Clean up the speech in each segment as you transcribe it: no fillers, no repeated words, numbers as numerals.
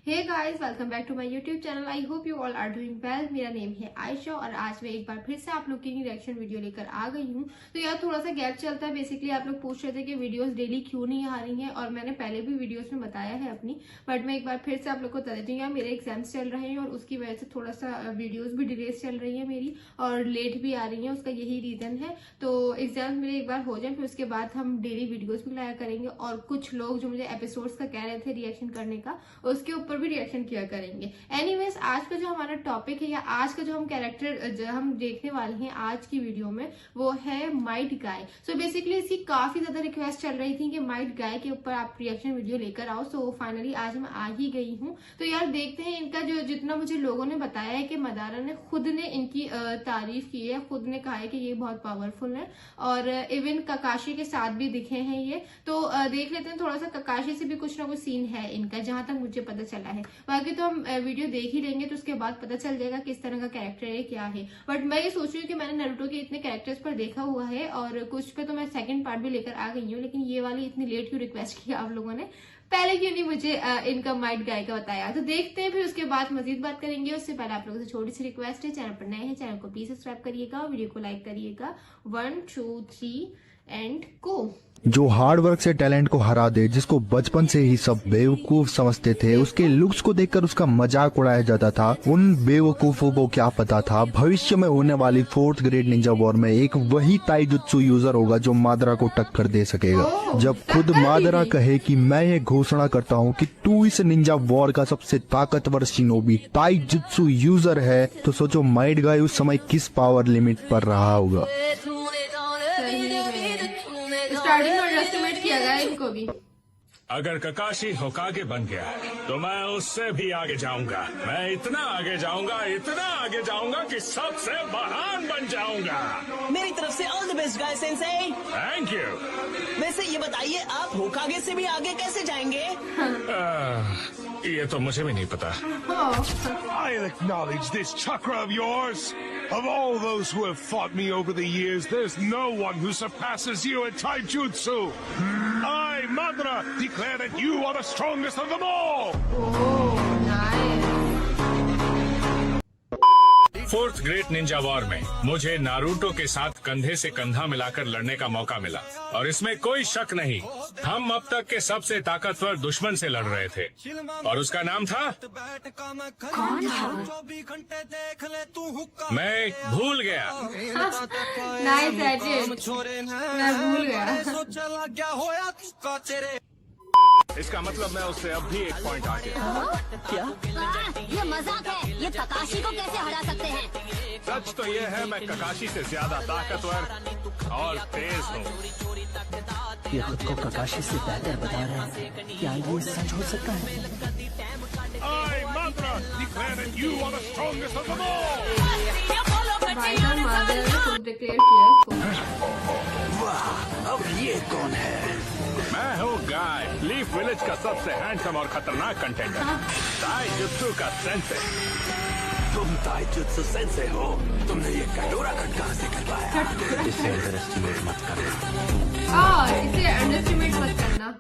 Hey guys, welcome back to my YouTube channel. I hope you all are doing well. मेरा name है आयशा और आज मैं एक बार फिर से आप लोग की रिएक्शन वीडियो लेकर आ गई हूँ। तो यार थोड़ा सा गैप चलता है। बेसिकली आप लोग पूछ रहे थे कि वीडियोस डेली क्यों नहीं आ रही हैं, और मैंने पहले भी वीडियोस में बताया है अपनी, बट मैं एक बार फिर से आप लोग को बता देती हूँ। यार मेरे एग्जाम्स चल रहे हैं और उसकी वजह से थोड़ा सा वीडियोज भी डिलेज चल रही है मेरी, और लेट भी आ रही है। उसका यही रीजन है। तो एग्जाम मेरे एक बार हो जाए, फिर उसके बाद हम डेली वीडियोज भी लाया करेंगे, और कुछ लोग जो मुझे एपिसोड्स का कह रहे थे रिएक्शन करने का, उसके ऊपर भी रिएक्शन किया करेंगे। एनीवेज, आज का जो हमारा टॉपिक है या आज का जो हम कैरेक्टर हम देखने वाले हैं आज की वीडियो में, वो है माइट गाय। सो बेसिकली इसकी काफी ज्यादा रिक्वेस्ट चल रही थी कि माइट गाय के ऊपर आप रिएक्शन वीडियो लेकर आओ। सो फाइनली आज मैं आ ही गई हूँ। तो यार देखते हैं इनका जो जितना मुझे लोगों ने बताया है कि मदारा ने खुद ने इनकी तारीफ की है, खुद ने कहा है कि ये बहुत पावरफुल है, और इवन ककाशी के साथ भी दिखे हैं ये। तो देख लेते हैं, थोड़ा सा ककाशी से भी कुछ ना कुछ सीन है इनका, जहां तक मुझे पता चला है। बाकी तो हम वीडियो देख ही लेंगे, तो उसके बाद पता चल जाएगा किस तरह का कैरेक्टर है, क्या है। बट मैं ये सोच रही हूँ कि मैंने नारुतो के इतने कैरेक्टर्स पर देखा हुआ है, और कुछ पे तो मैं सेकंड पार्ट भी लेकर आ गई हूँ, लेकिन ये वाली इतनी लेट क्यों रिक्वेस्ट किया आप लोगों ने, पहले क्यों नहीं मुझे इनका माइट गाय का बताया। तो देखते हैं, फिर उसके बाद मजीद बात करेंगे। उससे पहले आप लोगों से छोटी सी रिक्वेस्ट है, चैनल पर नए हैं चैनल को प्लीज सब्सक्राइब करिएगा, वीडियो को लाइक करिएगा। 1 2 3 एंड गो। जो हार्ड वर्क से टैलेंट को हरा दे, जिसको बचपन से ही सब बेवकूफ समझते थे, उसके लुक्स को देखकर उसका मजाक उड़ाया जाता था। उन बेवकूफों को क्या पता था भविष्य में होने वाली 4th ग्रेड निंजा वॉर में एक वही ताइजुत्सु यूजर होगा जो मादरा को टक्कर दे सकेगा। जब खुद मादरा कहे कि मैं ये घोषणा करता हूँ कि तू इस निंजा वॉर का सबसे ताकतवर शिनोबी ताइजुत्सु यूजर है, तो सोचो माइट गाय उस समय किस पावर लिमिट पर रहा होगा। स्टार्टिंग में अंडरएस्टिमेट किया गया इनको भी। अगर ककाशी होकागे बन गया तो मैं उससे भी आगे जाऊंगा। मैं इतना आगे जाऊंगा कि सबसे महान बन जाऊंगा। मेरी तरफ से all the best guy Sensei. Thank you. वैसे ये बताइए, आप होकागे से भी आगे कैसे जाएंगे? ये तो मुझे भी नहीं पता। I'll acknowledge this chakra of yours. Of all those who have fought me over the years, there's no one who surpasses you at taijutsu. I, Madara, declare that you are the strongest of them all. Oh, nice. 4th great Ninja war में मुझे Naruto के साथ कंधे से कंधा मिलाकर लड़ने का मौका मिला, और इसमें कोई शक नहीं, हम अब तक के सबसे ताकतवर दुश्मन से लड़ रहे थे, और उसका नाम था, कौन था? मैं भूल गया। नाइस एडिट, मैं भूल गया। इसका मतलब मैं उससे अब भी एक पॉइंट आगे। क्या? ये मजाक है। ये ककाशी को कैसे हरा सकते हैं? सच तो ये है, मैं ककाशी से ज्यादा ताकतवर और तेज हूँ। ये खुद को ककाशी से बेहतर बता रहे हैं, क्या ये सच हो सकता है? I, Madara, declare that you are the strongest of them all. भाई साहब मादरा ने खुद डिक्लेयर किया इसको। वाह, अब ये कौन है? मैं हूँ गाय, लीफ विलेज का सबसे हैंडसम और खतरनाक कंटेंडर, ताइजुत्सु का सेंसे। तुम ताइजुत्सु सेंसे हो? तुमने ये कटोरा कट कहाँ से करवाया? इसे अंडरएस्टिमेट मत करना। इसे अंडरएस्टिमेट मत करना।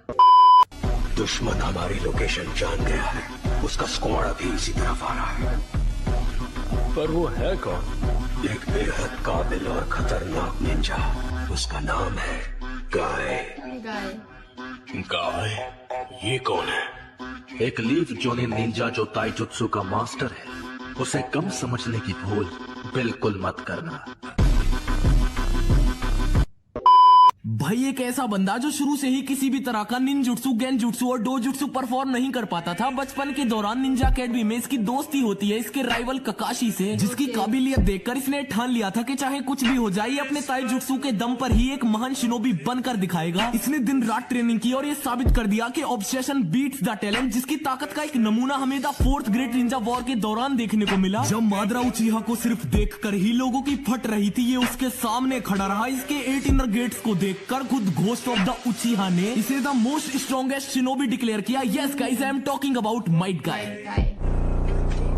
दुश्मन हमारी लोकेशन जान गया है, उसका स्क्वाड भी इसी तरफ आ रहा है। पर वो है कौन? एक बेहद काबिल और खतरनाक निंजा, उसका नाम है गाय। गाय? ये कौन है? एक लीफ जोनिन निंजा जो ताइजुत्सु का मास्टर है। उसे कम समझने की भूल बिल्कुल मत करना। भाई एक ऐसा बंदा जो शुरू से ही किसी भी तरह का निंजुत्सु, गेंजुत्सु और डोजुत्सु परफॉर्म नहीं कर पाता था। बचपन के दौरान निंजा अकेडमी में इसकी दोस्ती होती है इसके राइवल ककाशी से, जिसकी काबिलियत देखकर इसने ठान लिया था कि चाहे कुछ भी हो जाए, अपने ताइजुत्सु के दम पर ही एक महान शिनोबी बनकर दिखाएगा। इसने दिन रात ट्रेनिंग की और ये साबित कर दिया कि ऑब्सेशन बीट्स द टैलेंट, जिसकी ताकत का एक नमूना हमें the 4th great Ninja war के दौरान देखने को मिला। जब मादरा उचिहा को सिर्फ देखकर ही लोगों की फट रही थी, ये उसके सामने खड़ा रहा। इसके 8 इनर गेट्स को देखकर खुद घोस्ट ऑफ द उचिहा ने इसे द मोस्ट स्ट्रॉन्गेस्ट शिनोबी डिक्लेयर किया। Yes guys, I am talking about Might Guy.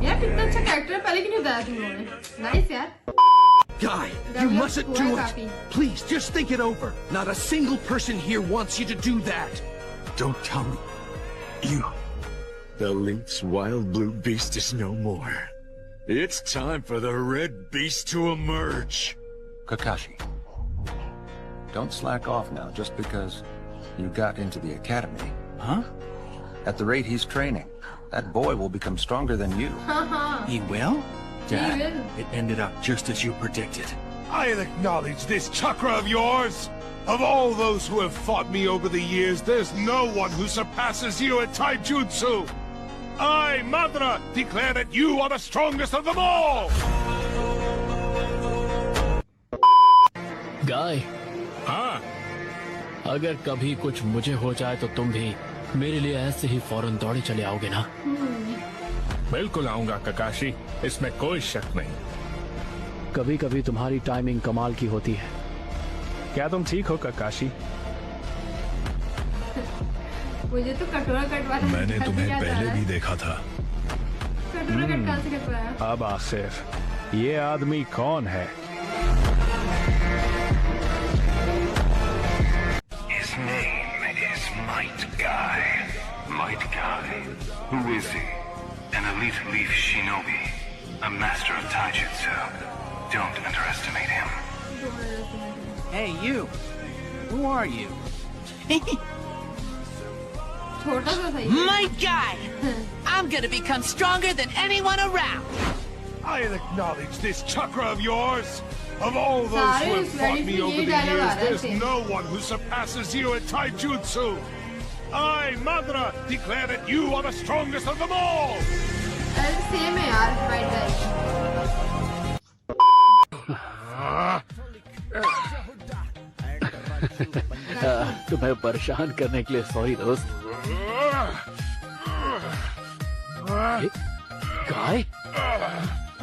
यार कितना अच्छा कैरेक्टर है, पहले क्यों नहीं बताया तुम लोगों ने? नाइस यार। Guy, you mustn't do it. Please, just think it over. Not a single person here wants you to do that. Don't tell me. The Link's wild blue beast is no more. It's time for the red beast to emerge. Kakashi, don't slack off now just because you got into the academy. Huh? At the rate he's training, that boy will become stronger than you. He will? Dad, It ended up just as you predicted. I'll acknowledge this chakra of yours. Of all those who have fought me over the years, there's no one who surpasses you at taijutsu. I, Madara, declare that you are the strongest of them all! गाय, हाँ, अगर कभी कुछ मुझे हो जाए तो तुम भी मेरे लिए ऐसे ही फौरन दौड़े चले आओगे ना? बिल्कुल आऊंगा ककाशी, इसमें कोई शक नहीं। कभी कभी तुम्हारी टाइमिंग कमाल की होती है। क्या तुम ठीक हो ककाशी? मुझे तो कटोरा कटवाना मैंने तुम्हें पहले भी देखा था। कटोरा कट कहाँ से कटवाया? अब आसिफ, ये आदमी कौन है? His name is Might Guy. Might Guy. Who is he? An elite leaf shinobi. A master of taijutsu. Don't underestimate him. Hey, you. Who are you? छोटा सा सही है। My guy, I'm gonna become stronger than anyone around. I'll acknowledge this chakra of yours. Of all those who have fought me over the years, there's no one who surpasses you at taijutsu. I, Madara, declare that you are the strongest of them all. अरे same है यार, Might Guy। तुम्हें परेशान करने के लिए sorry दोस्त। गाय,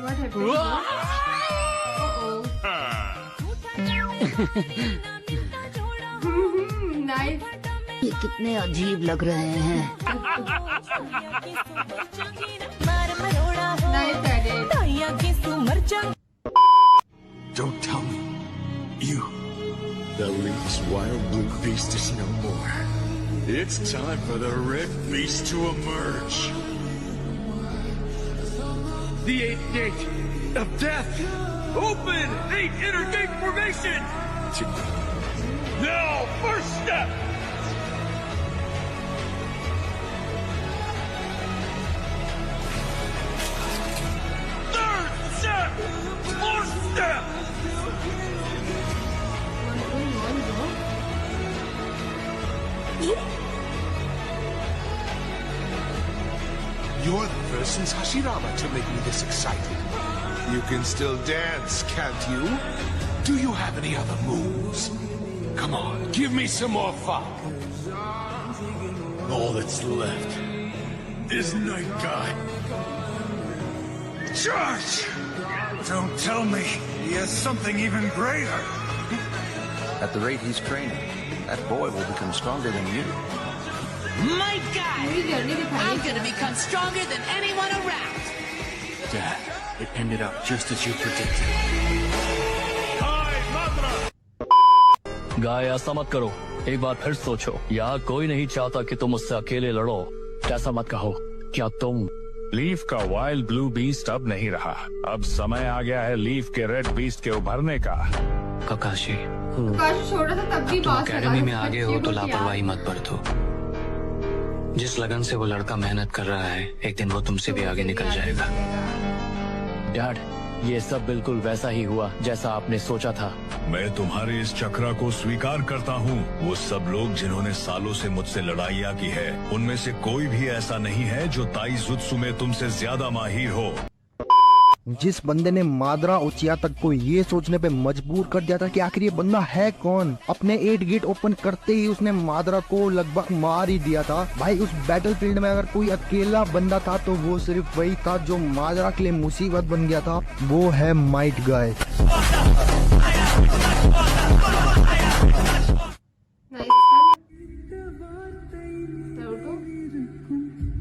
What happened? Nice. ये कितने अजीब लग रहे हैं। Nice edit. Don't tell me. You. The Link's wild blue beast is no more. It's time for the red beast to emerge. The 8th gate of death. Open! 8 inner gate formation! Now, first step! Third step! Fourth step! You're the first since Hashirama to make me this excited. You can still dance, can't you? Do you have any other moves? Come on, give me some more fun. All that's left is Night Guy. Charge! Don't tell me he has something even greater. At the rate he's training, that boy will become stronger than you. My guy, पूरी journey दिखाई I'm gonna become stronger than anyone around. Dad, it ended up just as you predicted. गाय, ऐसा मत करो। एक बार फिर सोचो। यहाँ कोई नहीं चाहता कि तुम उससे अकेले लड़ो। ऐसा मत कहो। क्या तुम लीफ का वाइल्ड ब्लू बीस्ट अब नहीं रहा। अब समय आ गया है लीफ के रेड बीस्ट के उभरने का। ककाशी, काश छोटा था तब भी तुम बात अकेडमी में आगे हो तो लापरवाही मत बरतो। जिस लगन से वो लड़का मेहनत कर रहा है, एक दिन वो तुमसे भी आगे निकल जाएगा। डैड, ये सब बिल्कुल वैसा ही हुआ जैसा आपने सोचा था। मैं तुम्हारे इस चक्रा को स्वीकार करता हूँ। वो सब लोग जिन्होंने सालों से मुझसे लड़ाइयाँ की है, उनमें से कोई भी ऐसा नहीं है जो ताइजुत्सु में तुमसे ज्यादा माहिर हो। जिस बंदे ने मादरा उचिया तक को ये सोचने पे मजबूर कर दिया था कि आखिर ये बंदा है कौन, अपने 8 गेट ओपन करते ही उसने मादरा को लगभग मार ही दिया था। भाई उस बैटलफील्ड में अगर कोई अकेला बंदा था तो वो सिर्फ वही था जो मादरा के लिए मुसीबत बन गया था, वो है माइट गाय।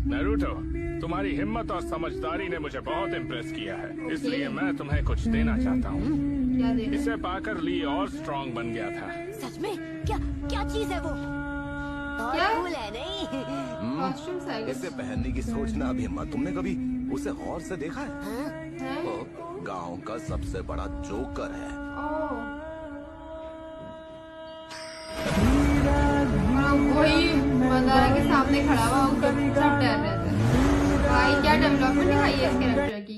नारुतो, तुम्हारी हिम्मत और समझदारी ने मुझे बहुत इम्प्रेस किया है, इसलिए मैं तुम्हें कुछ देना चाहता हूँ। क्या देना? इसे पाकर ली और स्ट्रांग बन गया था। सच में? क्या क्या चीज है वो? क्या कूल है नहीं? कॉस्ट्यूम्स आएगा इसे पहनने की सोचना भी मत। तुमने कभी उसे गौर से देखा है? है? वो गांव का सबसे बड़ा जोकर है। ओह। और वही मंदारा के सामने खड़ा हुआ होकर सब डर रहे थे। भाई क्या डेवलपमेंट दिखाई है इस कैरेक्टर की।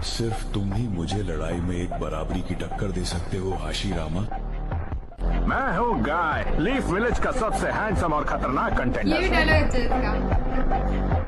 सिर्फ तुम ही मुझे लड़ाई में एक बराबरी की टक्कर दे सकते हो हाशीरामा। मैं हूँ गाय, लीफ विलेज का सबसे हैंडसम और खतरनाक ये भी कंटेंडर। डायलॉग अच्छा है इसका।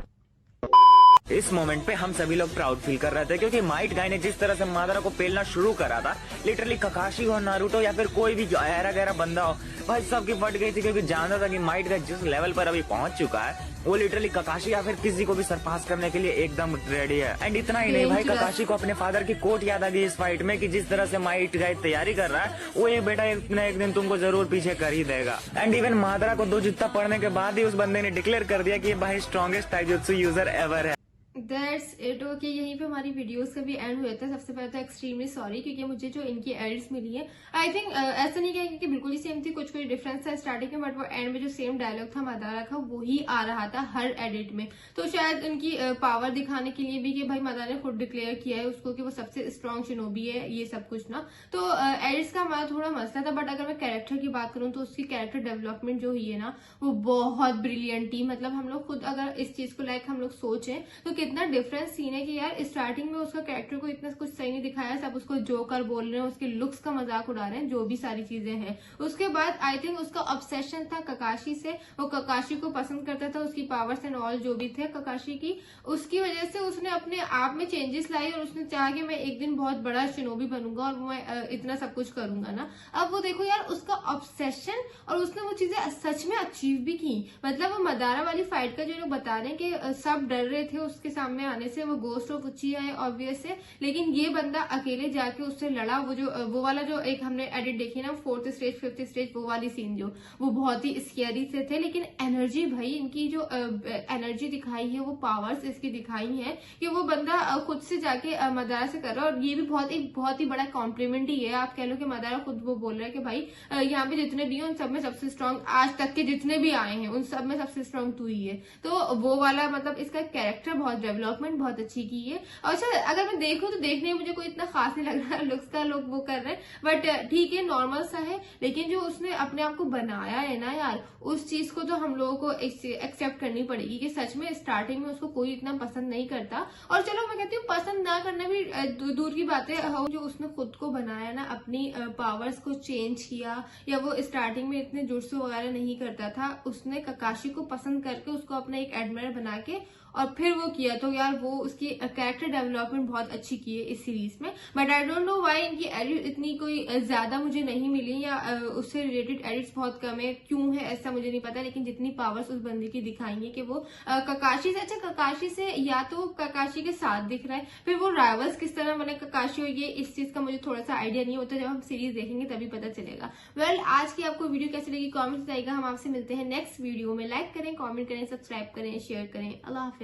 इस मोमेंट पे हम सभी लोग प्राउड फील कर रहे थे क्योंकि माइट गाय ने जिस तरह से मादारा को पेलना शुरू करा था, लिटरली ककाशी हो, नारुतो या फिर कोई भी ऐरा गहरा बंदा हो, भाई सबकी फट गई थी क्योंकि जानता था कि माइट गाय जिस लेवल पर अभी पहुंच चुका है वो लिटरली ककाशी या फिर किसी को भी सरपास करने के लिए एकदम रेडी है। एंड इतना ही नहीं भाई, ककाशी को अपने फादर की कोट याद आ गई इस फाइट में कि जिस तरह से माइट गाय तैयारी कर रहा है वो ये बेटा एक न एक दिन तुमको जरूर पीछे कर ही देगा। एंड इवन मादारा को 2 जूता पड़ने के बाद ही उस बंदे ने डिक्लेयर कर दिया कि ये भाई स्ट्रॉन्गेस्ट टाइजुत्सु यूजर एवर है। That's it. ओके, यहीं पे हमारी वीडियोस का भी एंड हुआ था। सबसे पहले तो एक्सट्रीमली सॉरी क्योंकि मुझे जो इनकी एडिट्स मिली है आई थिंक ऐसा नहीं कहेंगे कि बिल्कुल ही सेम थी, कुछ डिफरेंस था स्टार्टिंग में, बट वो एंड में जो सेम डायलॉग था मादारा का वही आ रहा था हर एडिट में। तो शायद उनकी पावर दिखाने के लिए भी कि भाई मादारा ने खुद डिक्लेयर किया है उसको कि वो सबसे स्ट्रॉन्ग शिनोबी है, ये सब कुछ ना। तो एडिट्स का हमारा थोड़ा मसला था, बट अगर मैं कैरेक्टर की बात करूँ तो उसकी कैरेक्टर डेवलपमेंट जो हुई है ना वो बहुत ब्रिलियंट थी। मतलब हम लोग खुद अगर इस चीज को लाइक हम लोग सोचें तो कितना डिफरेंस सीन है कि यार स्टार्टिंग में उसका कैरेक्टर को इतना कुछ सही नहीं दिखाया, सब उसको जोकर बोल रहे हैं, उसके लुक्स का मजाक उड़ा रहे हैं, जो भी सारी चीजें हैं। उसके बाद आई थिंक उसका ऑब्सेशन था ककाशी से, वो ककाशी को पसंद करता था, उसकी पावर्स एंड ऑल जो भी थे ककाशी की, उसकी वजह से उसने अपने आप में चेंजेस लाई और उसने चाहा कि मैं एक दिन बहुत बड़ा शिनोबी बनूंगा और मैं इतना सब कुछ करूंगा ना। अब वो देखो यार उसका ऑब्सेशन और उसने वो चीजें सच में अचीव भी की। मतलब वो मदारा वाली फाइट का जो लोग बता रहे हैं कि सब डर रहे थे उसके सामने आने से, वो गोस्ट ऑफ उचिया है ऑब्वियस है, लेकिन ये बंदा अकेले जाके उससे लड़ा। वो वाला जो एक हमने एडिट देखी ना 4th स्टेज 5th स्टेज वो वाली सीन जो वो बहुत ही स्केरी से थे, लेकिन एनर्जी भाई इनकी जो एनर्जी दिखाई है वो पावर्स इसकी दिखाई है कि वो बंदा खुद से जाके मदारा से कर रहा है। और ये भी बहुत ही बड़ा कॉम्प्लीमेंट ही है, आप कह लो कि मदारा खुद वो बोल रहा है कि भाई यहाँ पे जितने भी उन सब में सबसे स्ट्रांग आज तक के जितने भी आए हैं उन सब में सबसे स्ट्रांग तू ही है। तो वो वाला मतलब इसका कैरेक्टर बहुत डेवलपमेंट बहुत अच्छी की है। और अच्छा अगर मैं देखूं तो देखने में मुझे कोई इतना खास नहीं लग रहा लुक्स का, लोग वो कर रहे हैं बट ठीक है नॉर्मल सा है, लेकिन जो उसने अपने आप को बनाया है ना यार उस चीज को तो हम लोगों को एक्सेप्ट करनी पड़ेगी कि सच में स्टार्टिंग में उसको कोई इतना पसंद नहीं करता। और चलो मैं कहती हूँ पसंद ना करना भी दूर की बात है, जो उसने खुद को बनाया ना, अपनी पावर्स को चेंज किया, या वो स्टार्टिंग में इतने जुट्सु वगैरह नहीं करता था, उसने ककाशी को पसंद करके उसको अपना एक एडमायर बना के और फिर वो किया। तो यार वो उसकी कैरेक्टर डेवलपमेंट बहुत अच्छी की है इस सीरीज में। But I don't know why इनकी एडिट इतनी कोई ज्यादा मुझे नहीं मिली या उससे रिलेटेड एडिट्स बहुत कम है, क्यों है ऐसा मुझे नहीं पता। लेकिन जितनी पावर्स उस बंदे की दिखाई है कि वो ककाशी से, अच्छा ककाशी से या तो ककाशी के साथ दिख रहा है, फिर वो राइवल्स किस तरह बने ककाशी हो, ये इस चीज का मुझे थोड़ा सा आइडिया नहीं होता, जब हम सीरीज देखेंगे तभी पता चलेगा। वेल आज की आपको वीडियो कैसी लगी कॉमेंट बताइएगा। हम आपसे मिलते हैं नेक्स्ट वीडियो में। लाइक करें, कॉमेंट करें, सब्सक्राइब करें, शेयर करें। अल्लाह हाफिज।